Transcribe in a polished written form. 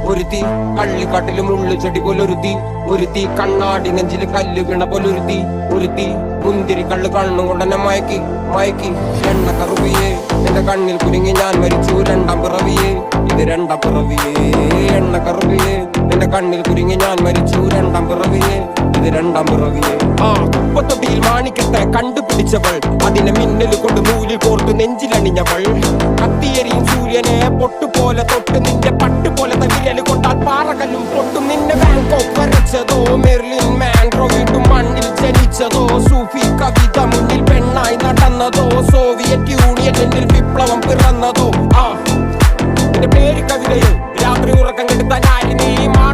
ഒരുത്തി കള്ളിക്കാട്ടിലും ഉള്ളിച്ചെടി പോലൊരുത്തി, ഒരുത്തി കണ്ണാടി നെഞ്ചില് കല്ല് വീണ പോലൊരുത്തി, ഒരുത്തി മുന്തിരി കള്ള് കണ്ണും കൊണ്ടെന്നെ മയക്കി മയക്കി. എണ്ണ കറുവിയേ എന്റെ കണ്ണിൽ കുരുങ്ങി ഞാൻ മരിച്ചു രണ്ടാം പിറവിയേ, ഇത് രണ്ടാം പിറവിയേ. എണ്ണ കറുവിയേ എന്റെ കണ്ണിൽ കുരുങ്ങി ഞാൻ മരിച്ചു രണ്ടാം പിറവിയേ, ഇത് രണ്ടാം പിറവിയേ. ആ കുപ്പത്തൊട്ടിയിൽ മാണിക്കത്തെ കണ്ടുപിടിച്ചവൾ, അതിനെ മിന്നൽ കൊണ്ട് നൂലിൽ കോർത്ത് നെഞ്ചിലണിഞ്ഞവൾ. കത്തിയെരിയും സൂര്യനെ പൊട്ടുപോലെ തൊട്ട് നിന്റെ പട്ടുപോലത്തെ വിരൽ കൊണ്ടാൽ പാറകല്ലും പൊട്ടും. നിന്നെ ബാങ്കോക്ക് വരച്ചതോ മെർലിൻ മാൻഡ്രോ വീട്ടും മണ്ണിൽ ജനിച്ചതോ, സൂഫി കവിത മുന്നിൽ പെണ്ണായി നടന്നതോ, സോവിയറ്റ് യൂണിയനിൽ വിപ്ലവം പിറന്നതോ.